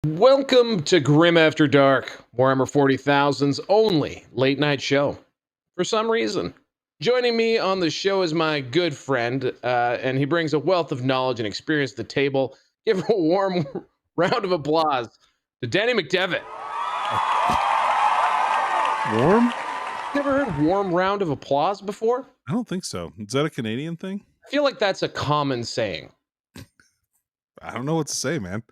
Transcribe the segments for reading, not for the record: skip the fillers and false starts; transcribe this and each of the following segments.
Welcome to Grim After Dark, Warhammer 40,000's only late night show. For some reason, joining me on the show is my good friend, and he brings a wealth of knowledge and experience to the table. Give a warm round of applause to Danny McDevitt. Warm? Never heard warm round of applause before? I don't think so. Is that a Canadian thing? I feel like that's a common saying. I don't know what to say, man.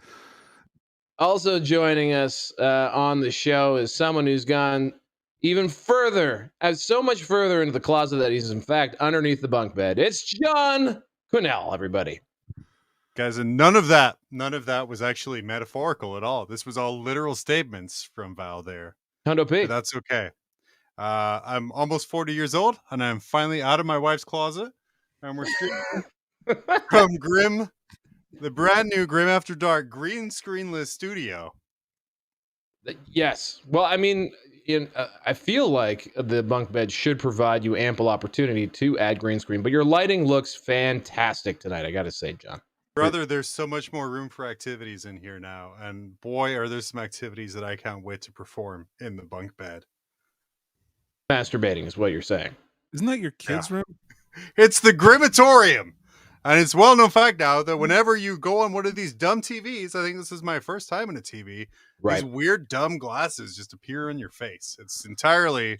Also joining us on the show is someone who's gone even further, so much further into the closet that he's in fact underneath the bunk bed. It's John Quennell, everybody. Guys, and none of that was actually metaphorical at all. This was all literal statements from Val there. Hundo P. But that's okay. I'm almost 40 years old, and I'm finally out of my wife's closet. And we're streaming from Grim, the brand new Grim After Dark green screenless studio. Yes. Well, I mean, I feel like the bunk bed should provide you ample opportunity to add green screen, but your lighting looks fantastic tonight, I got to say, John. Brother, there's so much more room for activities in here now, and boy, are there some activities that I can't wait to perform in the bunk bed. Masturbating is what you're saying. Isn't that your kids' room? It's the Grimatorium. And it's well-known fact now that whenever you go on one of these dumb TVs, I think this is my first time in a TV, Right. These weird dumb glasses just appear on your face. It's entirely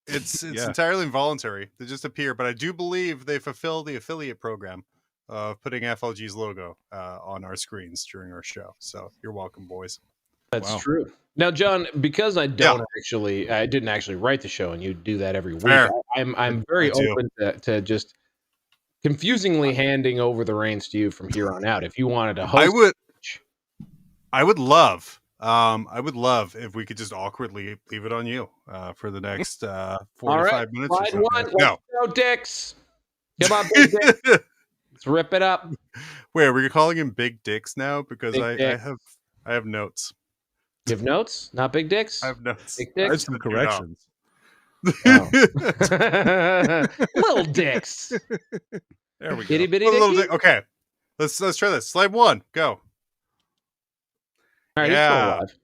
entirely involuntary. They just appear, but I do believe they fulfill the affiliate program of putting FLG's logo on our screens during our show. So you're welcome, boys. That's true. Now, John, because I didn't actually write the show, and you do that every week. I'm very open to just confusingly handing over the reins to you from here on out. If you wanted to host, I would love if we could just awkwardly leave it on you for the next 45 minutes. Slide one. Let's go, Dicks. Come on, Big Dick. Let's rip it up. Wait, are we calling him Big Dicks now? Because I have notes. You have notes? Not Big Dicks? I have notes. Big Dicks? I have some corrections. Oh. Little Dicks. There we go. Itty bitty dicky? Okay. Let's try this. Slide one. Go. All right, he's still alive.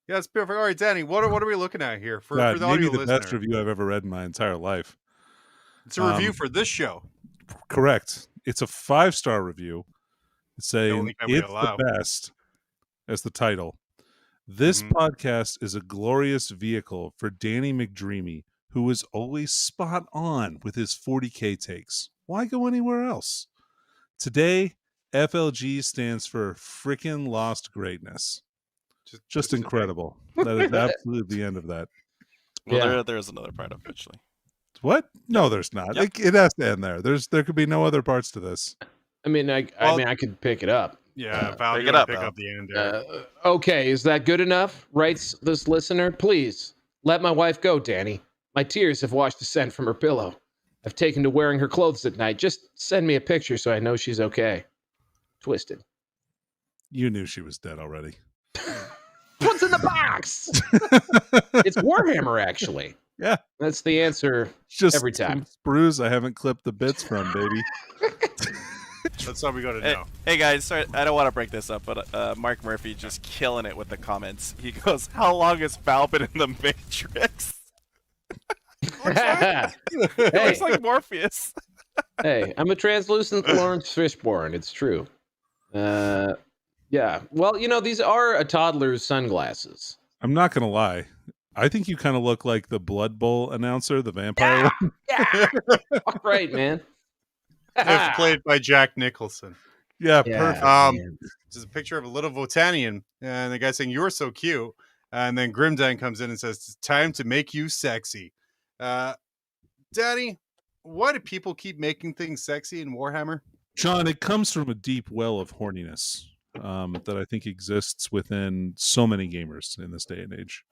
Yeah, it's perfect. All right, Danny, what are we looking at here for God, the audio maybe the listener? best review I've ever read in my entire life. It's a review for this show. Correct. It's a 5-star review. It's saying it's the best as the title. This podcast is a glorious vehicle for Danny McDreamy, who is always spot on with his 40K takes. Why go anywhere else? Today, FLG stands for frickin' lost greatness. Just incredible. That is absolutely the end of that. Well, there's another part eventually. What? No, there's not. Yep. It has to end there. There could be no other parts to this. I mean, I could pick it up. Yeah, Val, pick you it up, pick Val. up the end there. Okay, is that good enough? Writes this listener. Please, let my wife go, Danny. My tears have washed the scent from her pillow. I've taken to wearing her clothes at night. Just send me a picture so I know she's okay. Twisted. You knew she was dead already. What's in the box? It's Warhammer, actually. Yeah. That's the answer Just every time. Sprues I haven't clipped the bits from, baby. That's all we got to know. Hey guys, sorry, I don't want to break this up, but Mark Murphy just killing it with the comments. He goes, "How long has Val been in the Matrix?" Looks like Morpheus. Hey, I'm a translucent Lawrence Fishburne. It's true. Yeah. Well, these are a toddler's sunglasses. I'm not going to lie. I think you kind of look like the Blood Bowl announcer, the vampire one. Yeah. All right, man. If played by Jack Nicholson. Yeah, perfect. This is a picture of a little Votannian, and the guy saying, "You're so cute." And then Grimdan comes in and says, "It's time to make you sexy." Danny, why do people keep making things sexy in Warhammer? John, it comes from a deep well of horniness that I think exists within so many gamers in this day and age.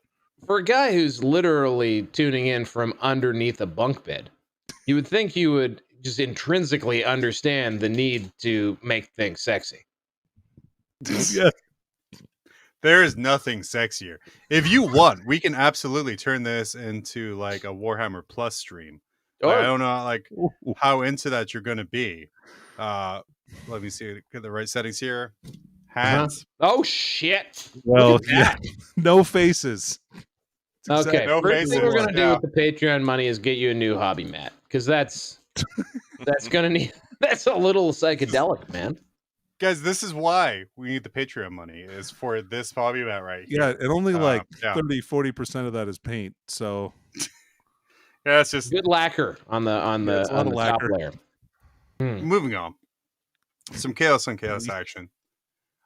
For a guy who's literally tuning in from underneath a bunk bed, you would think you would just intrinsically understand the need to make things sexy. Yeah. There is nothing sexier. If you want, we can absolutely turn this into like a Warhammer Plus stream. Oh. I don't know how into that you're going to be. Let me see, get the right settings here. Hands. Oh shit! Well, Look at that. no faces. Okay, No first thing faces, we're gonna do yeah. with the Patreon money is get you a new hobby mat, because that's gonna need. That's a little psychedelic, man. Guys, this is why we need the Patreon money, is for this hobby mat right here. Yeah, and only like yeah. 30-40% of that is paint. So Yeah, it's just Good lacquer on the it's a lot of top lacquer. layer. moving on. Some chaos on chaos action.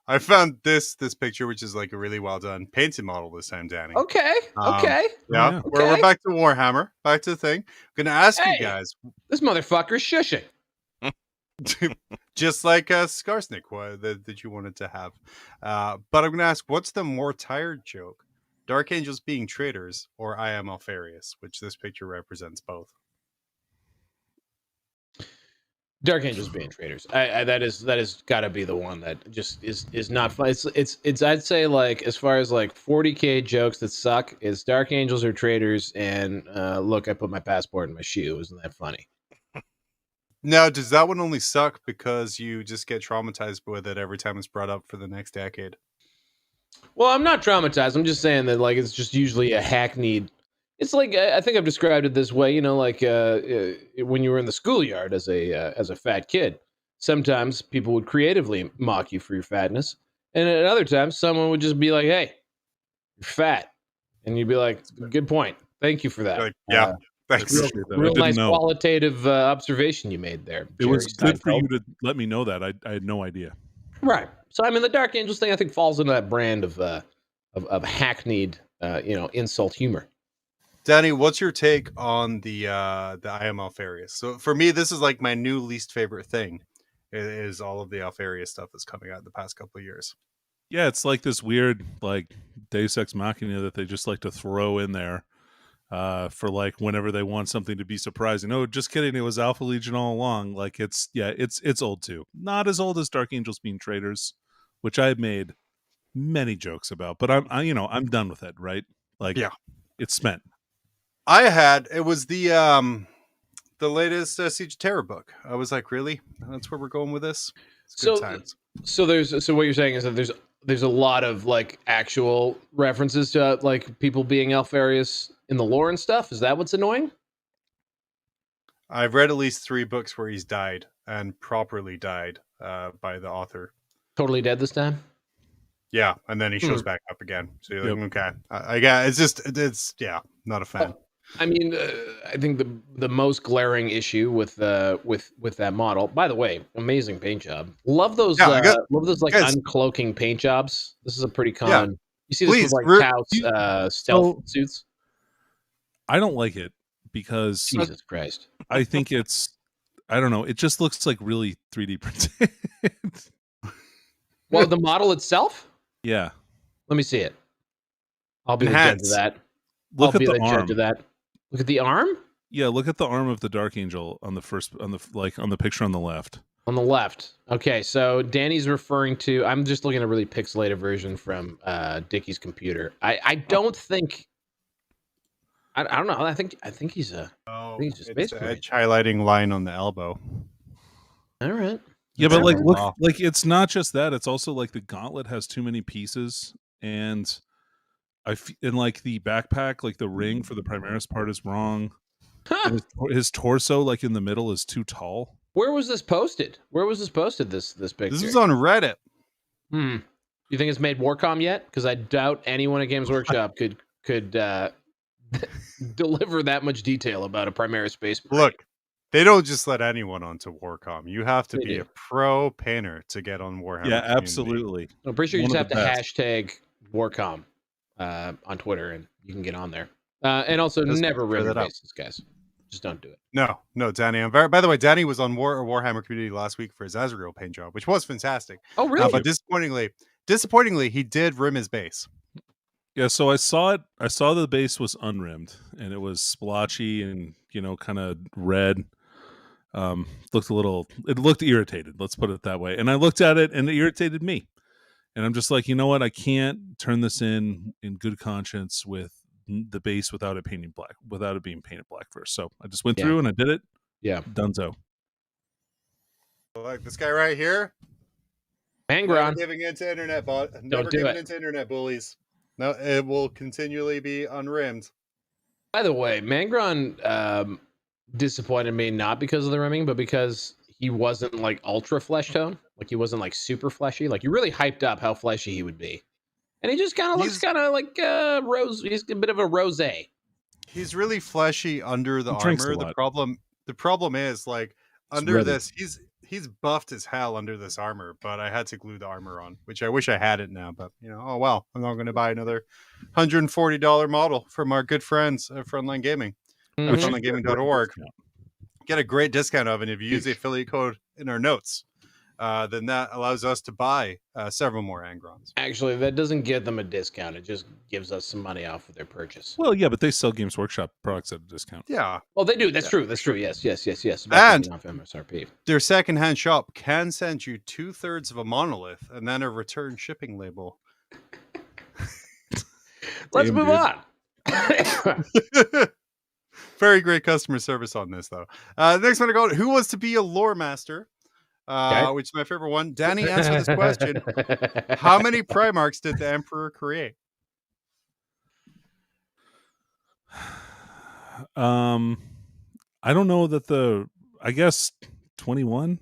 I found this picture, which is like a really well done painted model this time, Danny. Okay. Yeah, yeah. we're back to Warhammer. Back to the thing. I'm gonna ask you guys, This motherfucker's shushing. just like Skarsnik that you wanted to have. But I'm gonna ask, what's the more tired joke? Dark Angels being traitors, or I am Alfarius, which this picture represents both. Dark Angels being traitors. That is got to be the one that just is not fun. It's I'd say, like, as far as like 40K jokes that suck, is Dark Angels are traitors, and look, I put my passport in my shoe. Isn't that funny? Now, does that one only suck because you just get traumatized with it every time it's brought up for the next decade? Well, I'm not traumatized. I'm just saying that, like, it's just usually a hackneyed. It's like, I think I've described it this way, like when you were in the schoolyard as a fat kid, sometimes people would creatively mock you for your fatness, and at other times someone would just be like, "Hey, you're fat," and you'd be like, "Good point, thank you for that." Like, yeah, thanks. Real nice qualitative observation you made there. It was good for you to let me know that. I had no idea. Right. So I mean, the Dark Angels thing, I think, falls into that brand of hackneyed, insult humor. Danny, what's your take on the I am Alfarius? So for me, this is like my new least favorite thing, is all of the Alfarius stuff that's coming out in the past couple of years. Yeah, it's like this weird, like, Deus Ex Machina that they just like to throw in there for like whenever they want something to be surprising. Oh, just kidding, it was Alpha Legion all along. Like, it's old too. Not as old as Dark Angels being traitors, which I've made many jokes about, but I'm done with it, right? Like, yeah, it's spent. It was the latest Siege of Terror book. I was like, really? That's where we're going with this? It's good times. So what you're saying is that there's a lot of, like, actual references to, like, people being Alfarius in the lore and stuff. Is that what's annoying? I've read at least 3 books where he's died, and properly died by the author. Totally dead this time? Yeah, and then he shows back up again. So you're like, okay. I got it's not a fan. I mean, I think the most glaring issue with that model. By the way, amazing paint job. Love those. Love those, like, uncloaking paint jobs. This is a pretty common. Yeah. You see this with, like, Coutts stealth suits. I don't like it because Jesus Christ. I think I don't know. It just looks like really 3D printed. Well, the model itself. Yeah. Let me see it. I'll be the judge of that. Look at the arm. Look at the arm? Yeah, look at the arm of the Dark Angel on the picture on the left. On the left. Okay, so Danny's referring to, I'm just looking at a really pixelated version from Dickie's computer. I don't think I don't know. I think he's a it's the edge highlighting line on the elbow. All right. Yeah, but like, look, like, it's not just that. It's also like the gauntlet has too many pieces, and like the backpack, like the ring for the Primaris part is wrong. His torso, like in the middle, is too tall. Where was this posted? This picture? This is on Reddit. You think it's made Warcom yet? Because I doubt anyone at Games Workshop could deliver that much detail about a Primaris space parade. Look, they don't just let anyone onto Warcom. You have to be a pro painter to get on Warhammer. Yeah, absolutely. I'm pretty sure you just have to hashtag Warcom on Twitter, and you can get on there. And also, never render faces, guys. Just don't do it. No, Danny. By the way, Danny was on Warhammer Community last week for his Azrael paint job, which was fantastic. Oh, really? But disappointingly, he did rim his base. Yeah, so I saw it. I saw the base was unrimmed, and it was splotchy and, kind of red. It looked irritated. Let's put it that way. And I looked at it, and it irritated me. And I'm just like, you know what? I can't turn this in good conscience with the base without it being painted black first. So I just went through and I did it. Yeah, Dunzo. Like this guy right here. Mangron. Never giving into internet Never do giving it. into internet bullies. No, it will continually be unrimmed. By the way, Mangron disappointed me not because of the rimming, but because he wasn't like ultra flesh tone. Like he wasn't like super fleshy. Like you really hyped up how fleshy he would be. And he just kind of looks kind of like rose. He's a bit of a rosé. He's really fleshy under the armor. The problem is like under this, he's buffed as hell under this armor, but I had to glue the armor on, which I wish I had it now, but oh well, I'm not going to buy another $140 model from our good friends at Frontline Gaming, frontlinegaming.org. Get a great discount of it if you use the affiliate code in our notes. Then that allows us to buy several more Angrons. Actually, that doesn't get them a discount. It just gives us some money off of their purchase. Well, yeah, but they sell Games Workshop products at a discount. Yeah. Well, they do. That's true. That's true. Yes. And off MSRP. Their secondhand shop can send you 2/3 of a monolith and then a return shipping label. Let's move on. Very great customer service on this, though. Next one to go. Who wants to be a Loremaster? Which is my favorite one. Danny, answer this question. How many Primarchs did the Emperor create? I don't know that I guess 21.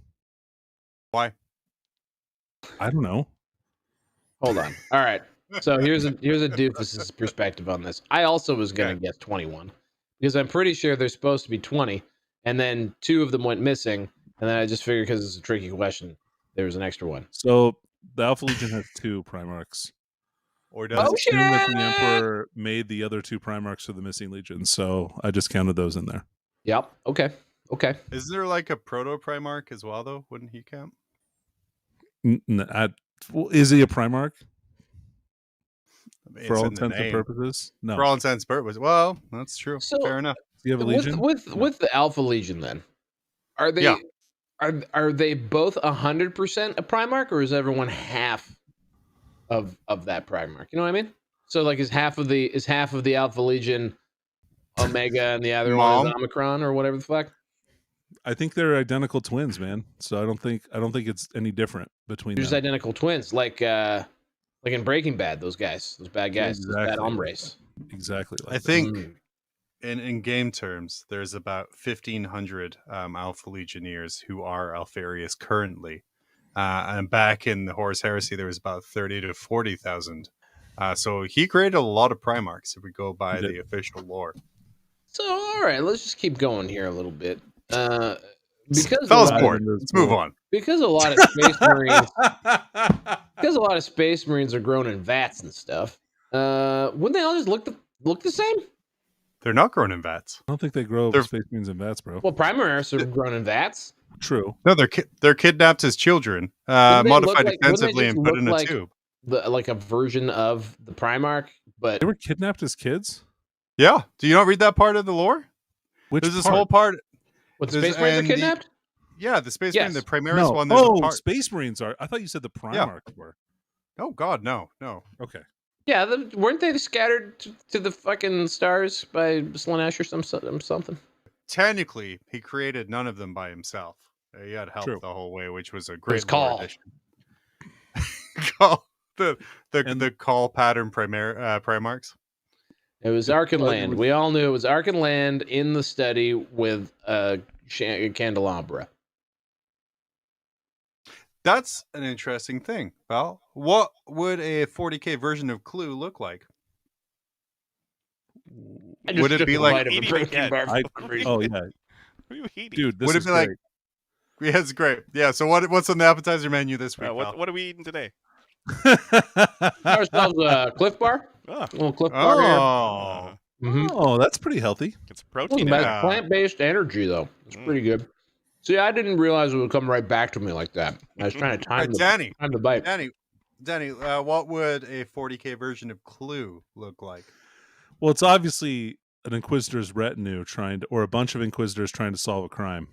Why? I don't know. Hold on. All right. So here's a doofus's perspective on this. I also was going to guess 21 because I'm pretty sure there's supposed to be 20, and then 2 of them went missing, and then I just figured because it's a tricky question, there was an extra one. So the Alpha Legion has 2 Primarchs. Or does it assume that the Emperor made the other 2 Primarchs for the missing legions? So I just counted those in there. Yep. Okay. Is there like a proto Primarch as well, though? Wouldn't he count? Is he a Primarch? For all intents and purposes? No. For all intents and purposes. Well, that's true. So, fair enough. Do you have a Legion? With the Alpha Legion, then are they are they both 100% a Primarch, or is everyone half of that Primarch? You know what I mean? So like is half of the Alpha Legion Omega and the other one is Omicron or whatever the fuck? I think they're identical twins, man. So I don't think it's any different between them. Just identical twins, like in Breaking Bad, those bad guys, those bad hombres. Exactly. I think in game terms, there's about 1,500 Alpha Legionnaires who are Alpharius currently. And back in the Horus Heresy, there was about 30 to 40,000. So he created a lot of Primarchs if we go by the official lore. So, all right, let's just keep going here a little bit. Because let's move on. Because a lot of Space Marines, are grown in vats and stuff. Wouldn't they all just look the same? They're not grown in vats. I don't think they grow Space Marines in vats, bro. Well, Primaris are grown in vats. True. No, they're kidnapped as children, modified extensively and put in a tube. Like a version of the Primarch, but they were kidnapped as kids. Yeah. Do you not read that part of the lore? There's this whole part. What, the Space Marines are kidnapped? The Space Marine, the Primaris one. Space Marines are. I thought you said the Primarchs were. Oh God, no. Okay. Yeah, weren't they scattered to the fucking stars by Slanesh or something? Technically, he created none of them by himself. He had help the whole way, which was a great addition. The call pattern Primarchs. It was Arkenland. We all knew it was Arkenland in the study with a candelabra. That's an interesting thing, pal. What would a 40k version of Clue look like? Would it be like? Oh yeah. Dude, this would it is be great. like? Yeah, it's great. Yeah. So what's on the appetizer menu this week? What are we eating today? Ourselves a Cliff Bar. A little Cliff Bar here. Mm-hmm. Oh, that's pretty healthy. It's protein. Plant-based energy, though. It's pretty good. See, I didn't realize it would come right back to me like that. I was trying to time the bite. Danny, what would a 40k version of Clue look like? Well, it's obviously an Inquisitor's retinue or a bunch of Inquisitors trying to solve a crime.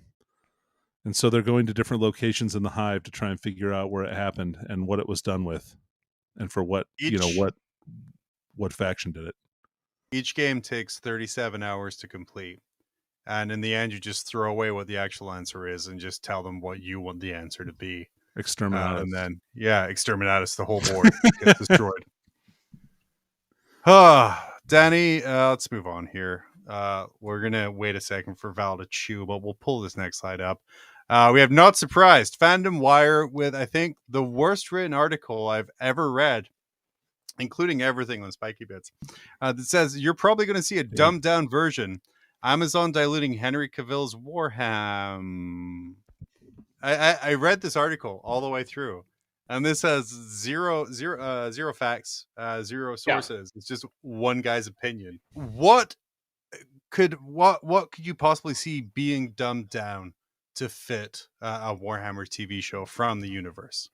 And so they're going to different locations in the hive to try and figure out where it happened and what it was done with, and for what what faction did it. Each game takes 37 hours to complete, and in the end, you just throw away what the actual answer is and just tell them what you want the answer to be. Exterminatus. And then, Exterminatus, the whole board gets destroyed. Danny, let's move on here. We're going to wait a second for Val to chew, but we'll pull this next slide up. We have Not Surprised, Fandom Wire, with, I think, the worst written article I've ever read, including everything on Spiky Bits, that says, you're probably going to see a dumbed down version. Amazon diluting Henry Cavill's Warhammer. I read this article all the way through, and this has zero facts, zero sources. It's just one guy's opinion. What could you possibly see being dumbed down to fit a Warhammer TV show from the universe?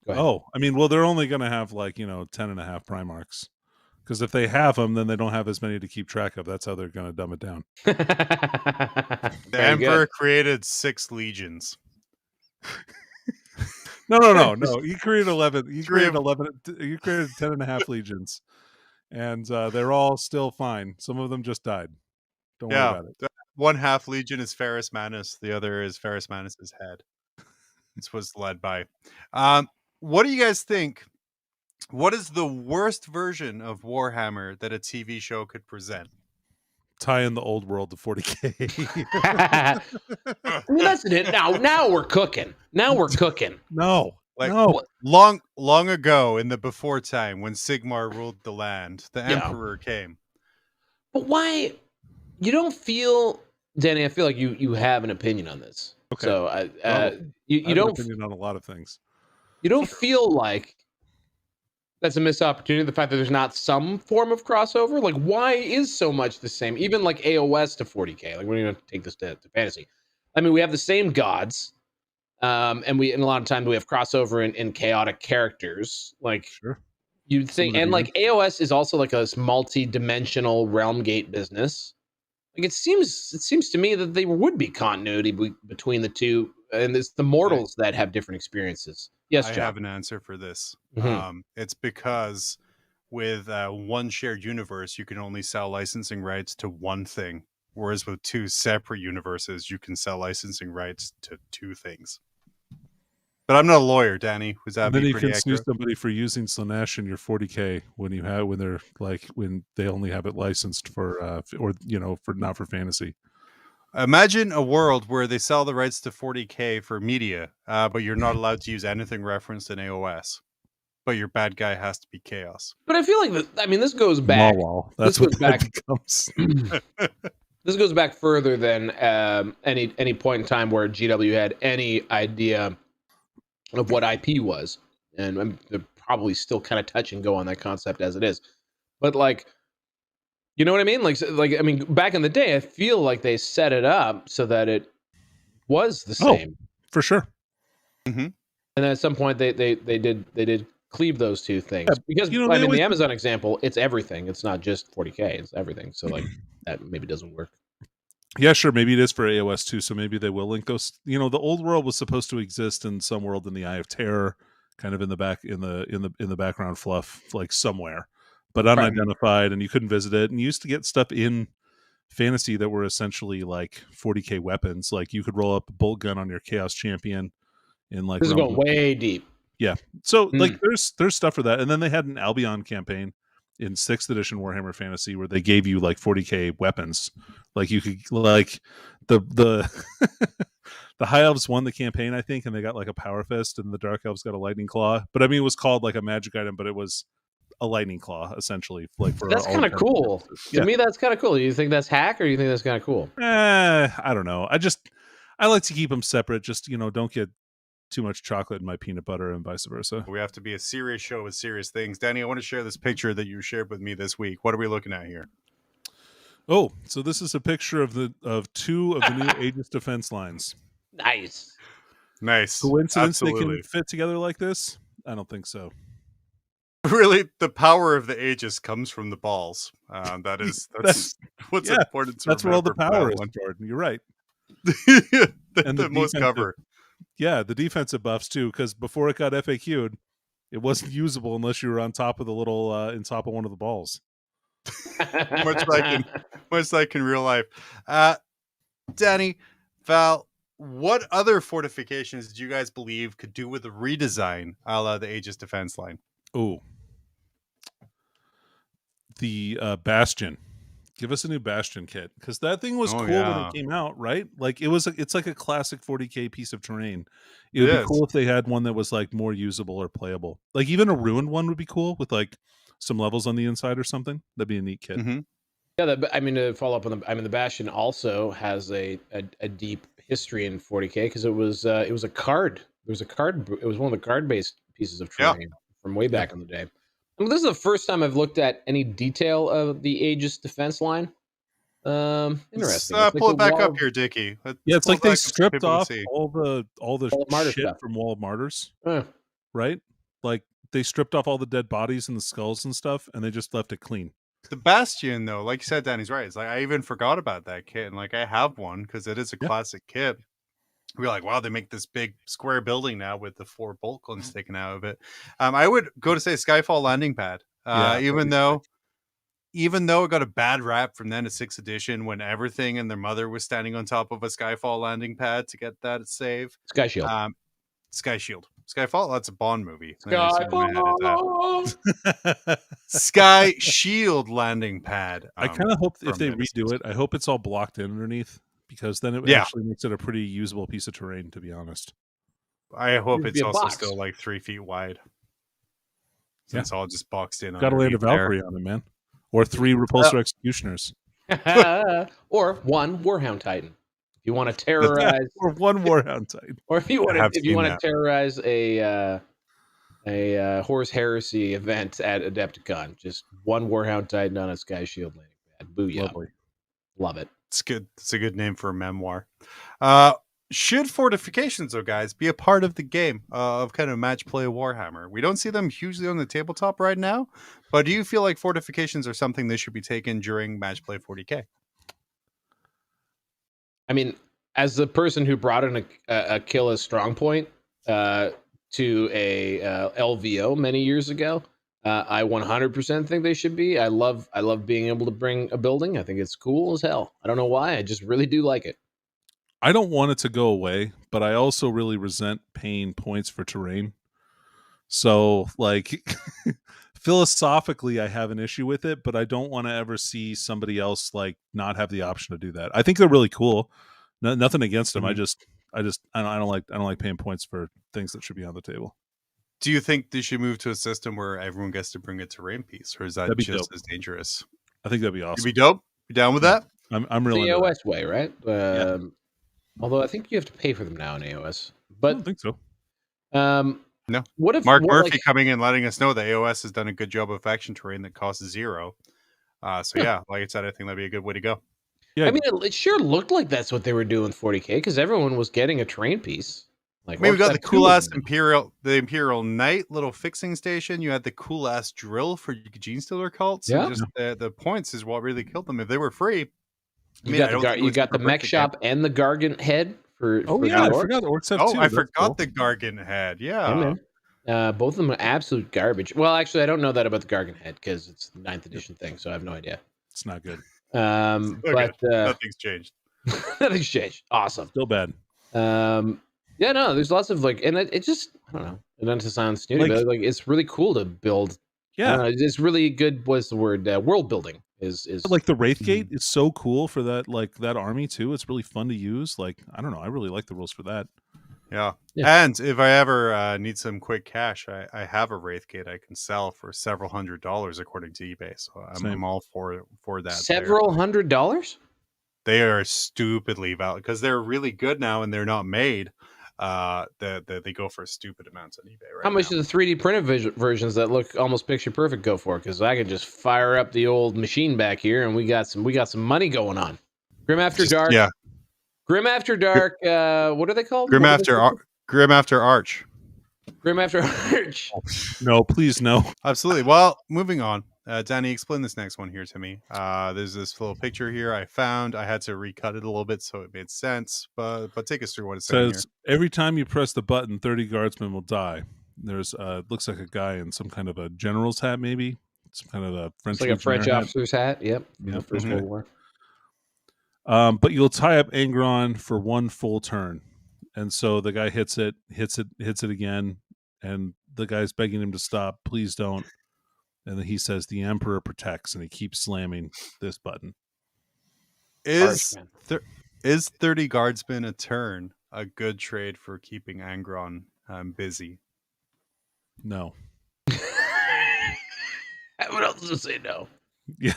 Oh, I mean, well, they're only going to have 10.5 Primarchs. Because if they have them, then they don't have as many to keep track of. That's how they're going to dumb it down. The Emperor created 6 legions. No. He created 11. He created 10.5 legions, and they're all still fine. Some of them just died. Don't worry about it. One half legion is Ferrus Manus. The other is Ferrus Manus's head. This was led by. What do you guys think? What is the worst version of Warhammer that a TV show could present? Tie in the old world to 40K. That's it. Now we're cooking. No. Long ago in the before time when Sigmar ruled the land, the Emperor came. But why? You don't feel, Danny, I feel like you have an opinion on this. Okay. So you don't have an opinion on a lot of things. You don't feel like that's a missed opportunity, the fact that there's not some form of crossover? Like, why is so much the same? Even like AOS to 40K. Like, we're going to take this to fantasy. I mean, we have the same gods, and a lot of times we have crossover in chaotic characters. Like, sure. You'd think, and like AOS is also like a multi-dimensional realm gate business. Like, it seems to me that there would be continuity between the two, and it's the mortals that have different experiences. Yes, John. I have an answer for this. Mm-hmm. It's because with one shared universe, you can only sell licensing rights to one thing, whereas with 2 separate universes, you can sell licensing rights to 2 things. But I'm not a lawyer, Danny. Was that then you pretty can sue accurate? somebody for using Slaanesh in your 40K when they only have it licensed for not for fantasy. Imagine a world where they sell the rights to 40K for media, but you're not allowed to use anything referenced in AOS. But your bad guy has to be Chaos. But I feel like this goes back. That's what that becomes. This goes back further than any point in time where GW had any idea of what IP was, and they're probably still kind of touch and go on that concept as it is. But like, you know what I mean? Like I mean, back in the day, I feel like they set it up so that it was the same. For sure. Mm-hmm. And then at some point, they did cleave those two things, because I mean, the Amazon example, it's everything. It's not just 40K; it's everything. So like that maybe doesn't work. Yeah, sure. Maybe it is for AOS too. So maybe they will link those. The old world was supposed to exist in some world in the Eye of Terror, kind of in the back in the background fluff, like somewhere, but unidentified, and you couldn't visit it. And you used to get stuff in fantasy that were essentially like 40K weapons. Like you could roll up a bolt gun on your Chaos Champion, in like this is going way deep. Yeah. So like there's stuff for that. And then they had an Albion campaign in 6th edition Warhammer Fantasy where they gave you like 40K weapons. Like you could like the the High Elves won the campaign, I think, and they got like a Power Fist, and the Dark Elves got a Lightning Claw. But I mean, it was called like a magic item, but it was a Lightning Claw essentially. Like for that's kind of cool. To me, that's kind of cool. Do you think that's hack, or do you think that's kind of cool? I don't know. I like to keep them separate. Just don't get too much chocolate in my peanut butter and vice versa. We have to be a serious show with serious things. Danny, I want to share this picture that you shared with me this week. What are we looking at here? Oh, so this is a picture of 2 of the new Aegis defense lines. Nice. Coincidence Absolutely. They can fit together like this? I don't think so. Really, the power of the Aegis comes from the balls. That's what's important to that's where all the remember power is, Jordan. You're right. And the most cover. Yeah, the defensive buffs too, because before it got FAQ'd, it wasn't usable unless you were on top of the little on top of one of the balls. much like in real life. Danny, Val, what other fortifications do you guys believe could do with a redesign a la the Aegis defense line? Oh, the Bastion. Give us a new Bastion kit, because that thing was cool when it came out, right? Like it's like a classic 40k piece of terrain. It would be cool if they had one that was like more usable or playable. Like even a ruined one would be cool with like some levels on the inside or something. That'd be a neat kit. Mm-hmm. Yeah, I mean, to follow up on the Bastion also has a deep history in 40k because it was a card. It was one of the card based pieces of terrain from way back in the day. I mean, this is the first time I've looked at any detail of the Aegis defense line. Interesting. Let's pull it back up here, Dickie. It's like they stripped off all the shit stuff from Wall of Martyrs, right? Like they stripped off all the dead bodies and the skulls and stuff, and they just left it clean. The Bastion, though, like you said, Danny's right. It's like I even forgot about that kit, and like I have one because it is a classic kit. We're like, wow, they make this big square building now with the 4 bolt guns sticking out of it. I would go to say Skyfall landing pad, even though it got a bad rap from then to 6th edition when everything and their mother was standing on top of a Skyfall landing pad to get that save. Sky Shield. Sky Shield. Skyfall, that's a Bond movie. Sky Shield landing pad. I kind of hope if they redo it, I hope it's all blocked in underneath, because then it actually makes it a pretty usable piece of terrain, to be honest. I hope it's also still like 3 feet wide. So it's all just boxed in. Got to land a Valkyrie on it, man. Or 3 Repulsor Executioners. Or 1 Warhound Titan. If you want to terrorize... or 1 Warhound Titan. Or if you want to terrorize a Horus Heresy event at Adepticon, just 1 Warhound Titan on a Sky Shield landing pad. Booyah. Lovely. Love it. It's good. It's a good name for a memoir. Should fortifications, though, guys, be a part of the game of kind of match play Warhammer? We don't see them hugely on the tabletop right now, but do you feel like fortifications are something that should be taken during match play 40k? I mean, as the person who brought in a kill as strong point to a LVO many years ago, I 100% think they should be. I love being able to bring a building. I think it's cool as hell. I don't know why. I just really do like it. I don't want it to go away, but I also really resent paying points for terrain. So, like, philosophically, I have an issue with it, but I don't want to ever see somebody else like not have the option to do that. I think they're really cool. Nothing against them. Mm-hmm. I don't like paying points for things that should be on the table. Do you think they should move to a system where everyone gets to bring a terrain piece, or is that just as dangerous? I think that'd be awesome. It'd be dope. You down with that? I'm really the AOS way, right? Although I think you have to pay for them now in AOS. But I don't think so. No. What if Mark Murphy coming in letting us know that AOS has done a good job of faction terrain that costs 0. So yeah, like I said, I think that'd be a good way to go. Yeah, I mean, it sure looked like that's what they were doing in 40k because everyone was getting a terrain piece. Like, I mean, we got the cool ass Imperial Knight little fixing station. You had the cool ass drill for Gene Stealer cults. Yeah, just the points is what really killed them. If they were free, you got the mech shop and the Gargant head for. I forgot the Orcs have too. I forgot the Gargant head. Yeah. Both of them are absolute garbage. Well, actually, I don't know that about the Gargant head because it's the 9th edition thing, so I have no idea. It's not good. But nothing's changed. Nothing's changed. Awesome. Still bad. Yeah, no, there's lots of like, and it just, I don't know, it doesn't sound snooty, but like it's really cool to build. Yeah, it's really good. What's the word? World building is like the Wraithgate is so cool for that, like that army too. It's really fun to use. Like, I don't know, I really like the rules for that. Yeah. And if I ever need some quick cash, I have a Wraithgate I can sell for several $100s according to eBay. So I'm all for that. Several $100s? They are stupidly valuable because they're really good now and they're not made. They go for stupid amounts on eBay right How much do the 3D printed versions that look almost picture perfect go for? Because I can just fire up the old machine back here and we got some money going on. Grim After Dark. Yeah. Grim After Dark. What are they called? Grim After Arch. Grim After Arch. No, please no. Absolutely. Well, moving on. Danny, explain this next one here to me. There's this little picture here I found. I had to recut it a little bit so it made sense. But take us through what it says. Every time you press the button, 30 guardsmen will die. There's looks like a guy in some kind of a general's hat, maybe some kind of a French. It's like a French officer's hat. Yep. First World War. But you'll tie up Angron for 1 full turn. And so the guy hits it again, and the guy's begging him to stop. Please don't. And then he says, "The Emperor protects," and he keeps slamming this button. Is 30 guardsmen a turn a good trade for keeping Angron busy? No. What else to say no? Yeah.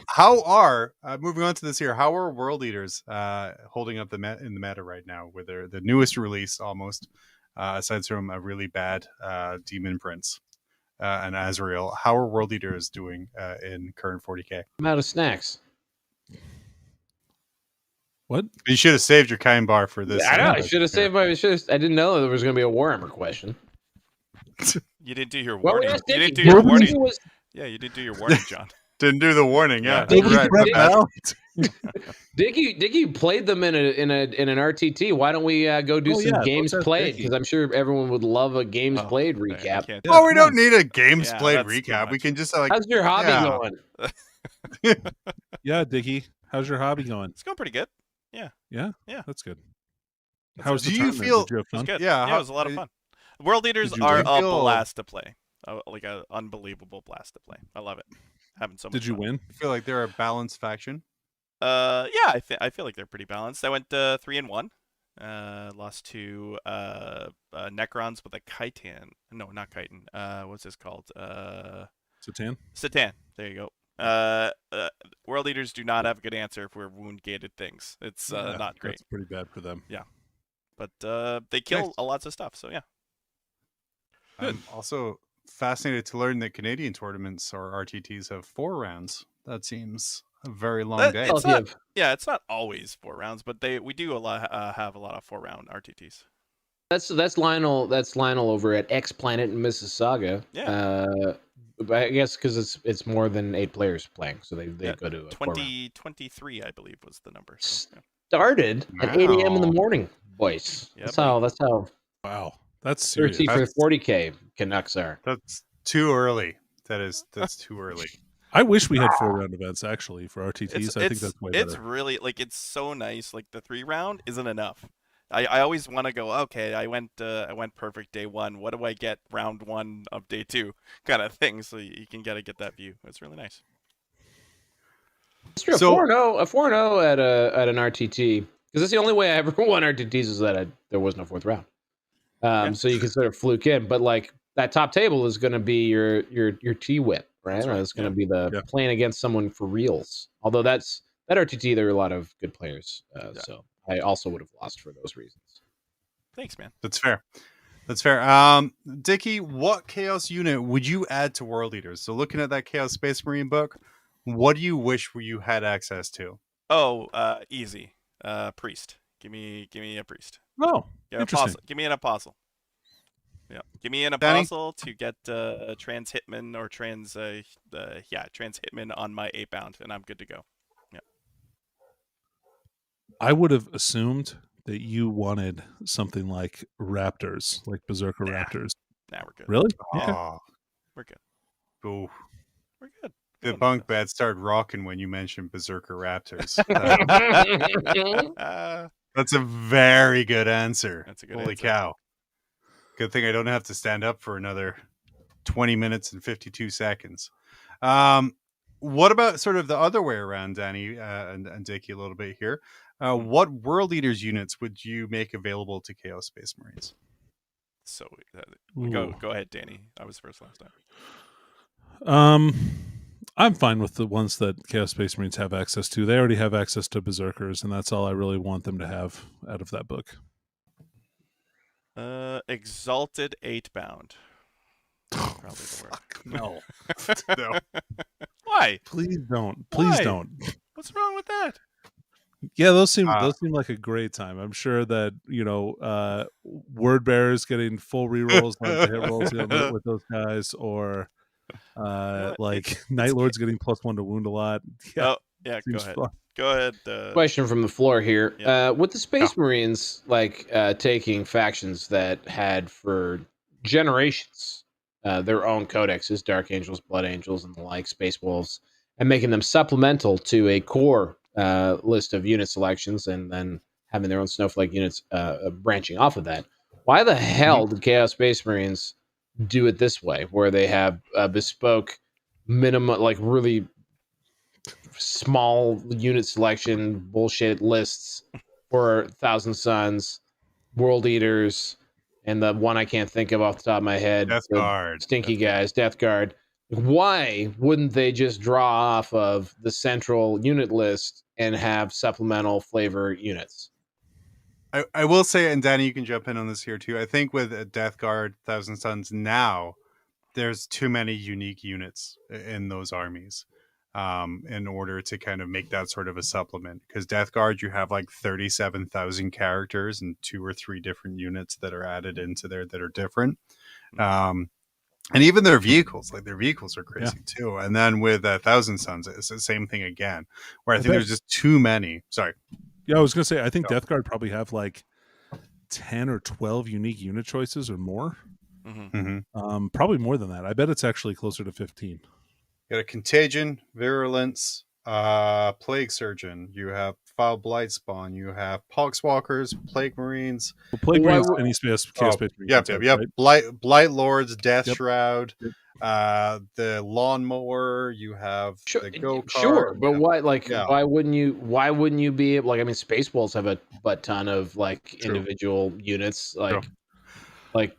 How are moving on to this here? How are World Eaters holding up in the meta right now? With the newest release, almost aside from a really bad Demon Prince and Azrael. How are World Eaters doing in current 40k? I'm out of snacks. What? You should have saved your kind bar for this. I know. I should have saved my. I didn't know there was going to be a Warhammer question. You didn't do your Well, warning. yes, You didn't do Dickie. your warning. Was- Yeah, you didn't do your warning, John. Didn't do the warning. Yeah, Dickie, right. Dickie played them in an RTT. Why don't we go do some games played? Because I'm sure everyone would love a games played recap. Oh, we don't need a games played recap. We can just like. How's your hobby going? Yeah, Dickie. How's your hobby going? It's going pretty good. Yeah, Yeah. That's good. How's do you feel? Did you have fun? It was good. Yeah, it was a lot of fun. World Eaters are a blast to play. Like an unbelievable blast to play. I love it. Having so much Did you fun. win? I feel like they're a balanced faction. Yeah, I feel like they're pretty balanced. I went 3-1. Lost to Necrons with a Chitan. No, not Chitan. What's this called? Satan. Satan. There you go. World Eaters do not have a good answer for wound gated things. It's not great. That's pretty bad for them. Yeah, but they kill lots of stuff. So yeah. I'm also fascinated to learn that Canadian tournaments or RTTs have 4 rounds. That seems a very long day. It's not always 4 rounds, but we do have a lot of 4-round RTTs. That's Lionel. That's Lionel over at X Planet in Mississauga. Yeah. I guess because it's more than 8 players playing, so they go to a 23, I believe, was the number. So, yeah. Started at 8 a.m. in the morning, boys. Yep. That's how. Wow, that's serious. 30 for 40K Canucks are. That's too early. That's too early. I wish we had 4-round events actually for RTTs. I think that's way better. It's really it's so nice. Like the 3-round isn't enough. I always want to go. Okay, I went perfect day 1. What do I get round 1 of day 2? Kind of thing. So you can get that view. It's really nice. It's true. So, 4-0 at an RTT, because that's the only way I ever won RTTs is that there was no 4th round. So you can sort of fluke in, but like that top table is going to be your T-whip, right? Or it's going to be the playing against someone for reals. Although that RTT, there are a lot of good players, so I also would have lost for those reasons. Thanks, man. That's fair. Dickie, what Chaos unit would you add to World Eaters? So looking at that Chaos Space Marine book, what do you wish you had access to? Oh, easy. Priest. Give me a priest. Oh, interesting. Give me an apostle. Yeah, give me an apostle to get trans hitman or trans hitman on my 8-bound, and I'm good to go. Yeah. I would have assumed that you wanted something like Raptors, like Berserker Raptors. Nah, we're good. Really? Oh, we're good. Ooh. We're good. The bunk bed started rocking when you mentioned Berserker Raptors. That's a very good answer. That's a good Holy answer. Cow. Good thing I don't have to stand up for another 20 minutes and 52 seconds. What about sort of the other way around, Danny and Dickie, a little bit here? What World Eaters units would you make available to Chaos Space Marines? So go ahead, Danny. I was first last time. I'm fine with the ones that Chaos Space Marines have access to. They already have access to Berserkers, and that's all I really want them to have out of that book. Exalted 8-bound. Probably the word. No. No. Why? Please don't. Please don't. What's wrong with that? Yeah, those seem like a great time. I'm sure that word bearers getting full rerolls on the hit rolls with those guys, or like Night Lords getting +1 to wound a lot. Yeah, go ahead. Fun. Go ahead. Question from the floor here. With the Space Marines, taking factions that had for generations their own codexes, Dark Angels, Blood Angels, and the like, Space Wolves, and making them supplemental to a core list of unit selections, and then having their own Snowflake units branching off of that. Why the hell did Chaos Space Marines do it this way, where they have a bespoke minimum, like really small unit selection bullshit lists for Thousand Suns, World Eaters, and the one I can't think of off the top of my head, Death Guard, stinky guys, Death Guard. Why wouldn't they just draw off of the central unit list and have supplemental flavor units? I will say, and Danny, you can jump in on this here too. I think with Death Guard, Thousand Suns now, there's too many unique units in those armies in order to kind of make that sort of a supplement. Because Death Guard, you have like 37,000 characters and 2 or 3 different units that are added into there that are different. And even their vehicles, like their vehicles are crazy too. And then with Thousand Suns, it's the same thing again, where I think there's just too many. Sorry. Yeah, I was going to say, I think Death Guard probably have like 10 or 12 unique unit choices or more. Probably more than that. I bet it's actually closer to 15. You got a Contagion, Virulence, Plague Surgeon. You have Foul Blight Spawn. You have Poxwalkers, Plague Marines. Well, Plague Marines, any space, Chaos Space Marines. Yep. Right? Blight Lords, Death Shroud, the Lawnmower. You have the Go-Kart. Sure, but why? Like, why wouldn't you? Why wouldn't you be like? I mean, Space Wolves have a butt ton of like individual units, like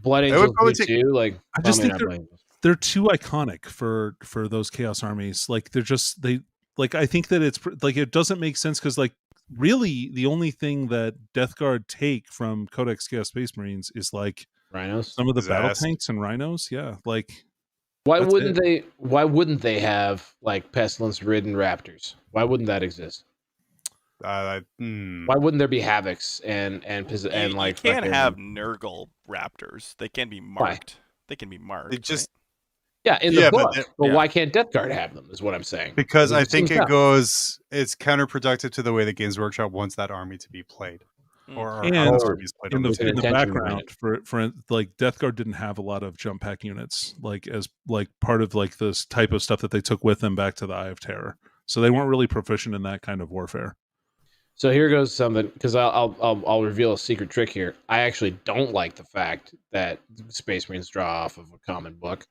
Blood Angels do too. Like, I just think they're too iconic for those Chaos armies. Like, I think that it's like, it doesn't make sense because like really the only thing that Death Guard take from Codex Chaos Space Marines is like rhinos, some of the battle tanks and rhinos. Yeah, like why wouldn't they have like pestilence ridden raptors? Why wouldn't that exist? Why wouldn't there be Havocs and like you can't have Nurgle raptors? They can be marked. Why? They can be marked. They just in the book. But why can't Death Guard have them? Is what I'm saying. Because I think it's counterproductive to the way that Games Workshop wants that army to be played. Or in the background for like Death Guard didn't have a lot of jump pack units like as like part of like this type of stuff that they took with them back to the Eye of Terror. So they weren't really proficient in that kind of warfare. So here goes something, because I'll reveal a secret trick here. I actually don't like the fact that Space Marines draw off of a common book,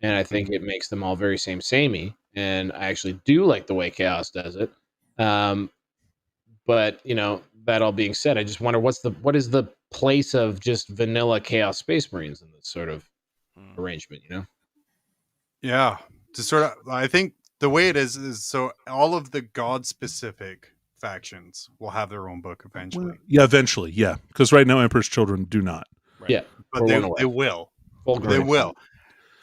and I think it makes them all very samey. And I actually do like the way Chaos does it. But that all being said, I just wonder what is the place of just vanilla Chaos Space Marines in this sort of arrangement? Yeah, to sort of, I think the way it is so all of the god specific factions will have their own book eventually. Eventually, because right now Emperor's Children do not. Right. Yeah, but they will. They will.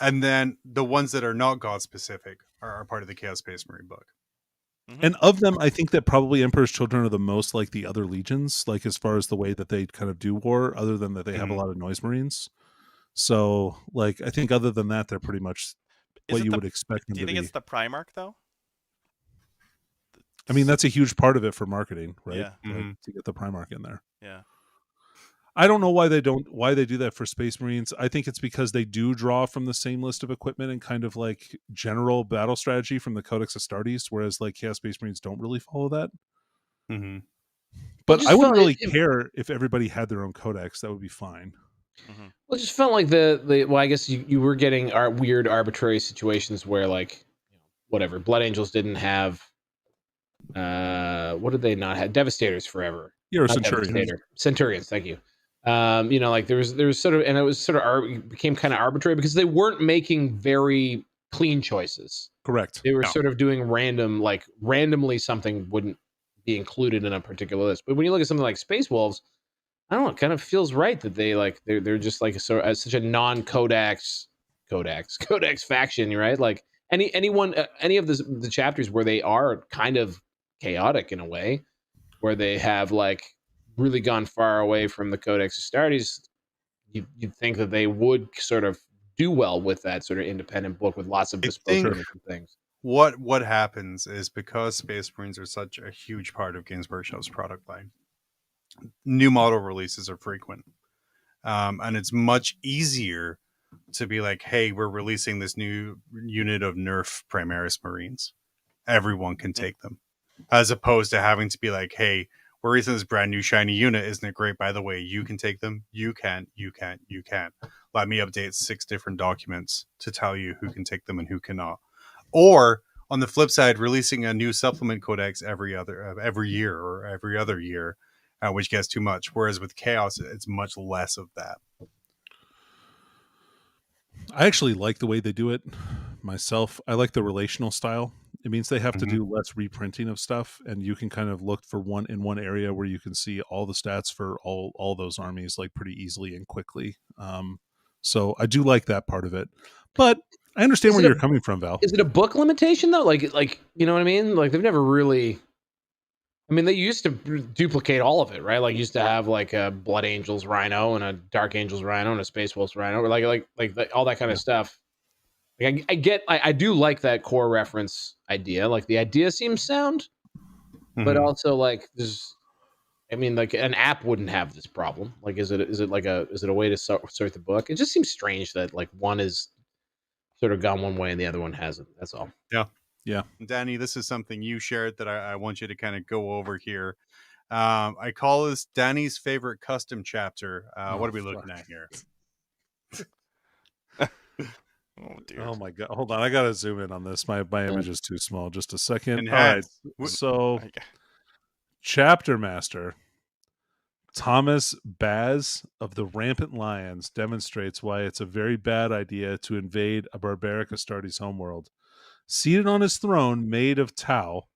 And then the ones that are not god specific are part of the Chaos Space Marine book. And of them, I think that probably Emperor's Children are the most like the other legions, like as far as the way that they kind of do war, other than that they have a lot of noise marines. So, like, I think other than that, they're pretty much what you would expect them to be. Do you think it's the Primarch, though? I mean, that's a huge part of it for marketing, right? Yeah. Like, to get the Primarch in there. Yeah. I don't know why they do that for Space Marines. I think it's because they do draw from the same list of equipment and kind of like general battle strategy from the Codex Astartes, whereas like Chaos Space Marines don't really follow that. But I wouldn't really care if everybody had their own codex. That would be fine. Well, it just felt like well, I guess you were getting weird arbitrary situations where like whatever Blood Angels didn't have. What did they not have? Devastators forever. Yeah, or Centurions. Centurions, thank you. Like there was sort of, and it was sort of became kind of arbitrary because they weren't making very clean choices. Correct. They were sort of doing randomly something wouldn't be included in a particular list. But when you look at something like Space Wolves, I don't know, it kind of feels right that they're just like such a non-codex faction, right? Like any of the chapters where they are kind of chaotic in a way, where they have like really gone far away from the Codex Astartes, you'd think that they would sort of do well with that sort of independent book with lots of bespoke things. What happens is because Space Marines are such a huge part of Games Workshop's product line, new model releases are frequent. And it's much easier to be like, hey, we're releasing this new unit of Nerf Primaris Marines. Everyone can take them. As opposed to having to be like, hey, We're releasing this brand new shiny unit. Isn't it great? By the way, you can take them. You can't. Let me update 6 different documents to tell you who can take them and who cannot. Or on the flip side, releasing a new supplement codex every year or every other year, which gets too much. Whereas with Chaos, it's much less of that. I actually like the way they do it myself. I like the relational style. It means they have to do less reprinting of stuff, and you can kind of look for one area where you can see all the stats for all those armies like pretty easily and quickly. So I do like that part of it, but I understand where you're coming from, Val. Is it a book limitation though? Like you know what I mean? Like they've never really. I mean, they used to duplicate all of it, right? Like used to have like a Blood Angels Rhino and a Dark Angels Rhino and a Space Wolves Rhino, or like all that kind of stuff. Like I do like that core reference idea. Like the idea seems sound, but also like there's, I mean, like an app wouldn't have this problem. Like, is it a way to sort the book? It just seems strange that like one is sort of gone one way and the other one hasn't. That's all. Yeah. Danny, this is something you shared that I want you to kind of go over here. I call this Danny's favorite custom chapter. What are we looking at here? Oh, dear. Oh my god! Hold on, I gotta zoom in on this. My image is too small. Just a second. Enhance. All right. So, Chapter Master Thomas Baz of the Rampant Lions demonstrates why it's a very bad idea to invade a barbaric Astartes homeworld. Seated on his throne made of Tau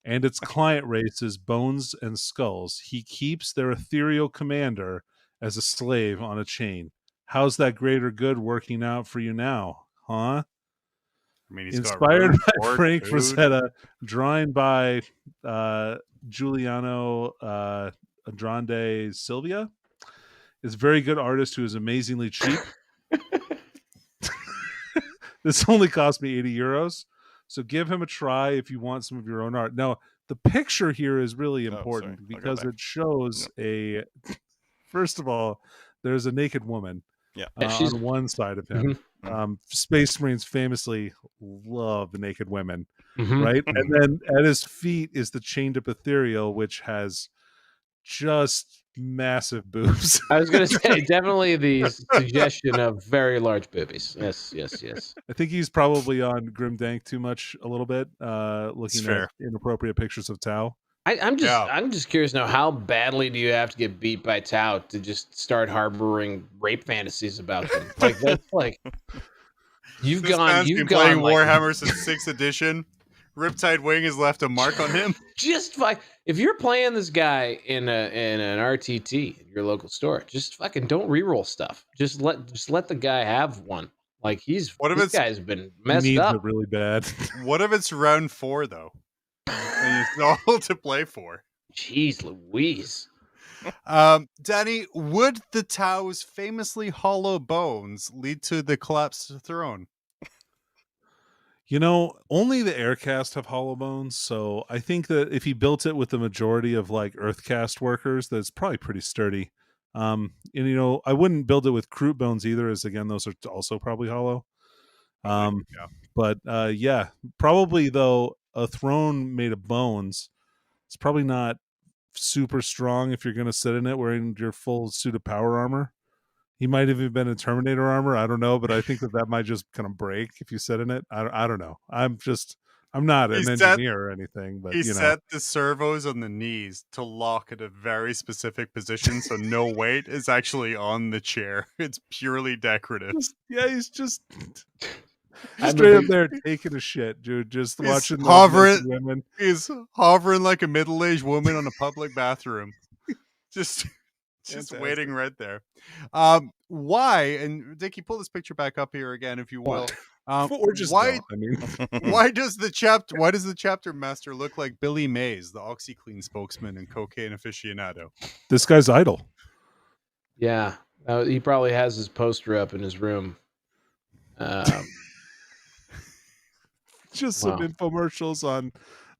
and its client races Bones and Skulls, he keeps their ethereal commander as a slave on a chain. How's that greater good working out for you now, huh? I mean, he's inspired got by Frank Frazetta, drawn by Giuliano Andrande Silvia, is a very good artist who is amazingly cheap. This only cost me €80, so give him a try if you want some of your own art. Now, the picture here is really important because it shows a. First of all, there's a naked woman. On one side of him. Space Marines famously love the naked women, right? And then at his feet is the chained up ethereal, which has just massive boobs. I was going to say, definitely the suggestion of very large boobies. Yes. I think he's probably on Grimdank too much a little bit, looking at inappropriate pictures of Tau. I'm just curious now, how badly do you have to get beat by Tau to just start harboring rape fantasies about them? Like that's like you've been playing Warhammer since 6th edition. Riptide Wing has left a mark on him. Just like if you're playing this guy in an RTT at your local store, just fucking don't reroll stuff. Just let the guy have one. Like this guy's been messed up really bad. What if it's round 4 though? And it's all to play for. Jeez Louise. Danny, would the Tau's famously hollow bones lead to the collapsed throne? You know, only the Aircast have hollow bones, so I think that if he built it with the majority of like Earthcast workers, that's probably pretty sturdy. And you know, I wouldn't build it with Kroot bones either, as again, those are also probably hollow. But yeah, probably though. A throne made of bones, it's probably not super strong if you're going to sit in it wearing your full suit of power armor. He might have even been in Terminator armor. I don't know, but I think that might just kind of break if you sit in it. I don't know. I'm not an engineer or anything, but he set the servos on the knees to lock at a very specific position, so no weight is actually on the chair. It's purely decorative. He's just straight up there taking a shit, dude. Just watching women. He's hovering like a middle-aged woman on a public bathroom. Just waiting right there. Why? And Dickie, pull this picture back up here again, if you will. Or just why? I mean, why does the chapter master look like Billy Mays, the OxyClean spokesman and cocaine aficionado? This guy's idol. Yeah, he probably has his poster up in his room. Just some infomercials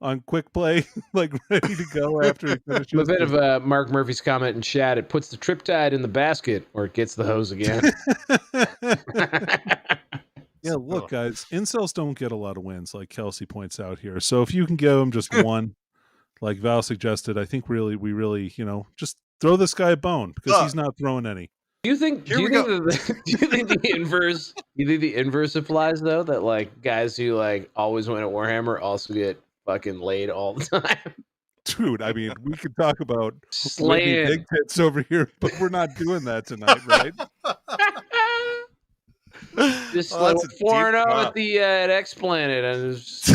on Quick Play, like ready to go after he finishes. A bit of Mark Murphy's comment in chat: it puts the triptide in the basket, or it gets the hose again. Yeah, look, guys, incels don't get a lot of wins, like Kelsey points out here. So if you can give them just one, like Val suggested, I think we really, just throw this guy a bone because he's not throwing any. Do you think the inverse? You think the inverse applies though? That like guys who like always win at Warhammer also get fucking laid all the time. Dude, I mean, we could talk about Slaying big tits over here, but we're not doing that tonight, right? Just like 4-0 at the at X Planet and just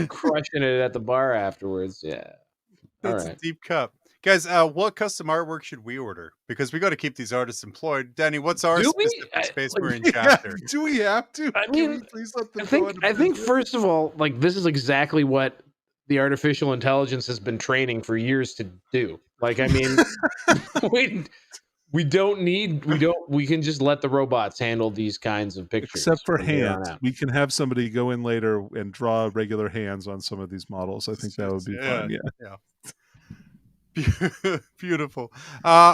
crushing it at the bar afterwards. Yeah, that's a deep cut. Guys, what custom artwork should we order? Because we got to keep these artists employed. Danny, what's our specific Space Marine chapter? Do we have to? I mean, please let them I think first of all, like this is exactly what the artificial intelligence has been training for years to do. Like, I mean, we can just let the robots handle these kinds of pictures. Except for hands. We can have somebody go in later and draw regular hands on some of these models. I think that would be fun. Yeah. Beautiful.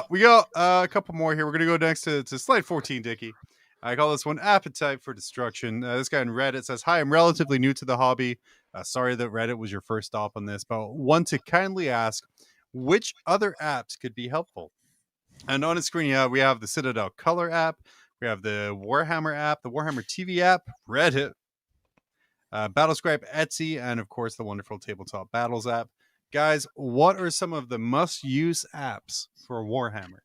We got a couple more here. We're going to go next to slide 14, Dickie. I call this one Appetite for Destruction. This guy in Reddit says, "Hi, I'm relatively new to the hobby. Sorry that Reddit was your first stop on this, but want to kindly ask which other apps could be helpful." And on the screen, we have the Citadel Color app. We have the Warhammer app, the Warhammer TV app, Reddit, Battlescribe, Etsy, and of course the wonderful Tabletop Battles app. Guys, what are some of the must-use apps for Warhammer?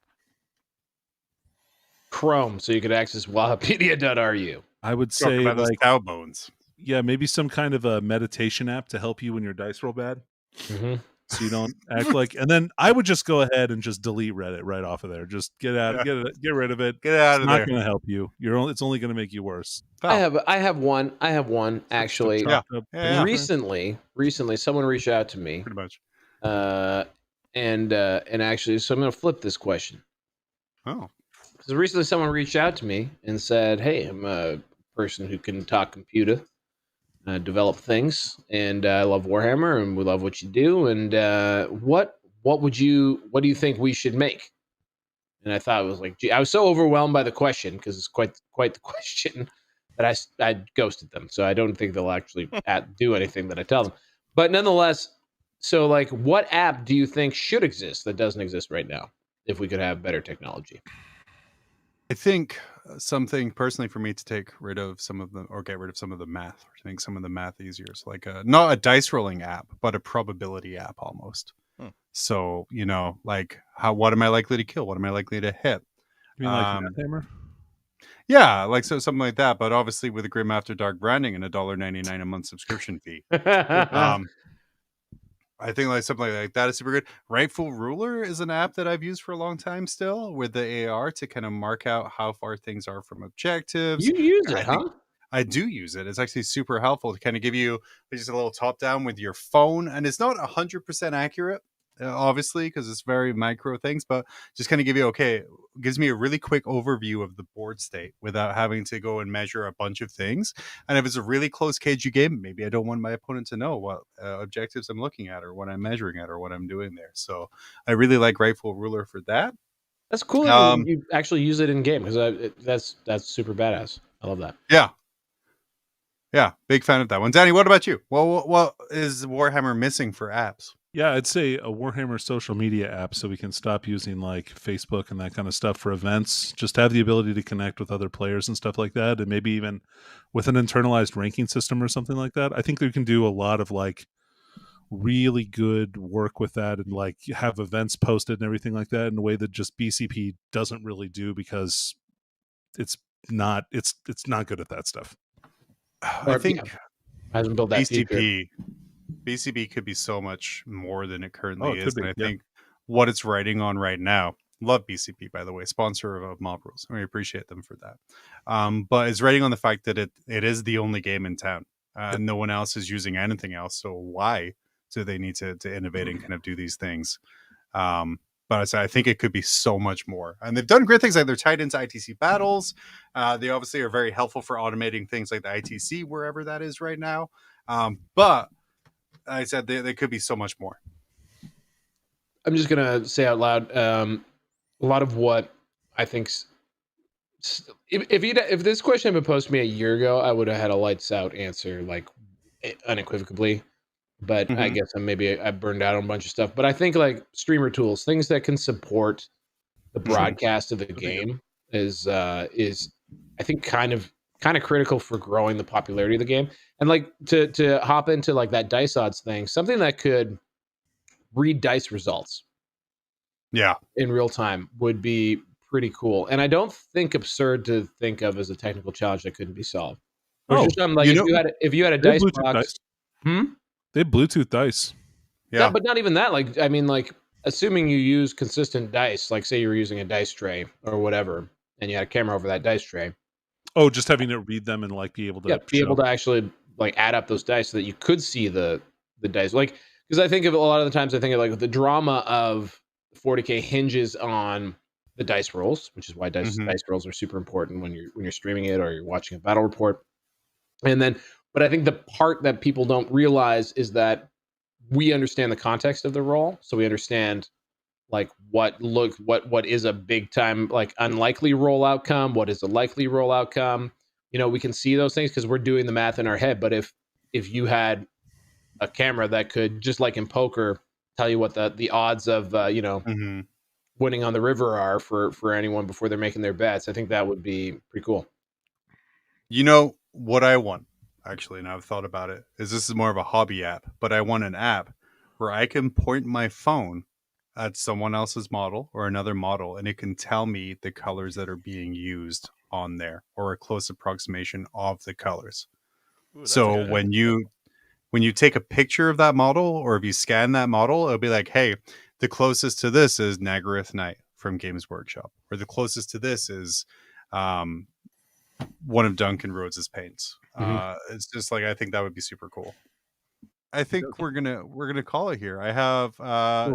Chrome, so you could access Wikipedia.ru. I would say like cow bones. Yeah, maybe some kind of a meditation app to help you when your dice roll bad. Mm-hmm. So you don't act like. And then I would just go ahead and just delete Reddit right off of there. Just get out, get rid of it. Get out of there. It's not going to help you. It's only going to make you worse. I have one actually. Yeah. Recently, someone reached out to me. Pretty much. And actually, so I'm going to flip this question. Oh. Because recently someone reached out to me and said, "Hey, I'm a person who can talk computer, develop things, and I love Warhammer, and we love what you do. And what do you think we should make?" And I thought it was like, I was so overwhelmed by the question because it's quite the question that I ghosted them. So I don't think they'll actually do anything that I tell them. But nonetheless, so like, what app do you think should exist that doesn't exist right now if we could have better technology? I think something personally for me to get rid of some of the math, or to make some of the math easier. So like not a dice rolling app, but a probability app almost. So, like what am I likely to kill? What am I likely to hit? You mean like Hammer? Yeah, like something like that. But obviously with the Grim After Dark branding and $1.99 a month subscription fee. I think like something like that is super good. Rightful Ruler is an app that I've used for a long time still with the AR to kind of mark out how far things are from objectives. You use it, huh? I do use it. It's actually super helpful to kind of give you just a little top down with your phone. And it's not 100% accurate, obviously, because it's very micro things, but just kind of gives me a really quick overview of the board state without having to go and measure a bunch of things. And if it's a really close KG game, maybe I don't want my opponent to know what objectives I'm looking at or what I'm measuring at or what I'm doing there. So I really like Rightful Ruler for that. That's cool. You actually use it in game because that's super badass. I love that. Yeah, big fan of that one. Danny, what about you? Well, what is Warhammer missing for apps? Yeah, I'd say a Warhammer social media app so we can stop using like Facebook and that kind of stuff for events. Just have the ability to connect with other players and stuff like that. And maybe even with an internalized ranking system or something like that. I think we can do a lot of like really good work with that and like have events posted and everything like that in a way that just BCP doesn't really do because it's not good at that stuff. I think hasn't built that BCP could be so much more than it currently is. And I think what it's writing on right now, love BCP, by the way, sponsor of Mob Rules. We appreciate them for that. But it's writing on the fact that it is the only game in town. No one else is using anything else. So why do they need to innovate and kind of do these things? But I think it could be so much more. And they've done great things. Like they're tied into ITC battles. They obviously are very helpful for automating things like the ITC, wherever that is right now. But I said they could be so much more. I'm just going to say out loud, a lot of what I think, if this question had been posed to me a year ago, I would have had a lights out answer, like unequivocally. but I guess I burned out on a bunch of stuff. But I think like streamer tools, things that can support the broadcast of the game is I think kind of critical for growing the popularity of the game. And like to hop into like that dice odds thing, something that could read dice results in real time would be pretty cool. And I don't think absurd to think of as a technical challenge that couldn't be solved. Like if you had a dice box, they have Bluetooth dice. Yeah, but not even that. Like, I mean, like, assuming you use consistent dice, like say you were using a dice tray or whatever, and you had a camera over that dice tray. Oh, just having to read them and like be able to actually like add up those dice so that you could see the dice. Like, because I think of a lot of the times I think of like the drama of 40K hinges on the dice rolls, which is why dice rolls are super important when you're streaming it or you're watching a battle report. And then, but I think the part that people don't realize is that we understand the context of the roll, so we understand like what is a big time like unlikely roll outcome, what is a likely roll outcome. You know, we can see those things because we're doing the math in our head. But if you had a camera that could, just like in poker, tell you what the odds of winning on the river are for anyone before they're making their bets, I think that would be pretty cool. You know what I want, actually, and I've thought about it, is this is more of a hobby app, but I want an app where I can point my phone at someone else's model or another model, and it can tell me the colors that are being used on there, or a close approximation of the colors. Ooh, so when you take a picture of that model, or if you scan that model, it'll be like, hey, the closest to this is Nagaroth Knight from Games Workshop, or the closest to this is one of Duncan Rhodes' paints. It's just like, I think that would be super cool. I think we're gonna call it here. I have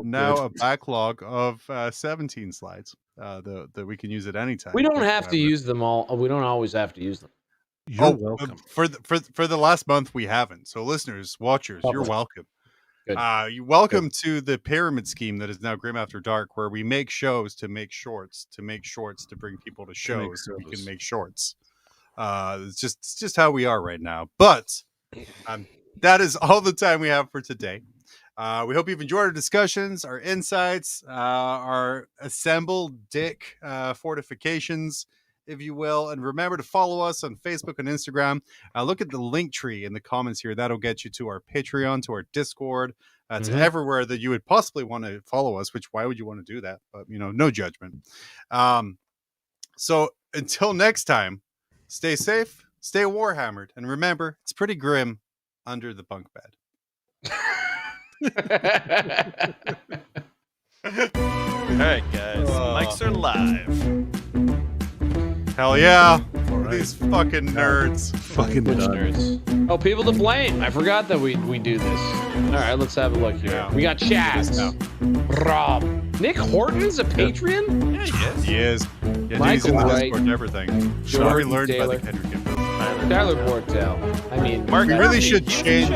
now a backlog of 17 slides that we can use at any time. We don't have to use them all. We don't always have to use them. You're welcome. For the last month we haven't. So listeners, watchers, you're welcome. You're welcome to the pyramid scheme that is now Grim After Dark, where we make shows to make shorts, to bring people to shows so we can make shorts. It's just how we are right now. But that is all the time we have for today. We hope you've enjoyed our discussions, our insights, our assembled dick fortifications, if you will. And remember to follow us on Facebook and Instagram. Look at the link tree in the comments here. That'll get you to our Patreon, to our Discord, to everywhere that you would possibly want to follow us, which why would you want to do that? But, no judgment. So until next time, stay safe, stay Warhammered, and remember, it's pretty grim under the bunk bed. All right, guys. Mics are live. Hell yeah. Right. These fucking nerds. Fucking nerds. Oh, people to blame. I forgot that we do this. All right, let's have a look here. Yeah. We got Chaz. Rob. Nick Horton's a Patreon? Yeah, he is. Yeah, Michael he's in the Wright, Discord and everything. Jordan we learned Taylor. by the Kendrick info. Tyler Bortel. I mean, Mark, we really should change.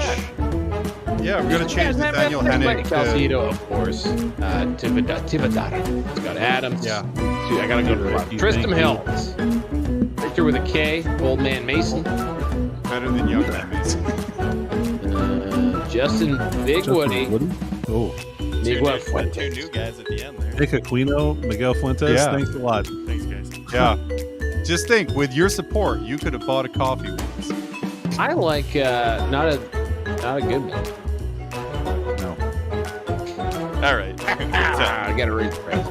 Yeah, we're going to change the Daniel Hennig. Calcito, of course. Tibadara. It's got Adams. Yeah. Dude, I got to go to the Tristram Hills. Victor with a K. Old Man Mason. Better than Young Man Mason. Justin Bigwoody. Oh. Miguel Fuentes. Two new guys at the end there. Nick Aquino, Miguel Fuentes. Yeah. Thanks a lot. Thanks, guys. Yeah. Just think, with your support, you could have bought a coffee with us. I like not a good one. No. All right. I gotta read the rest.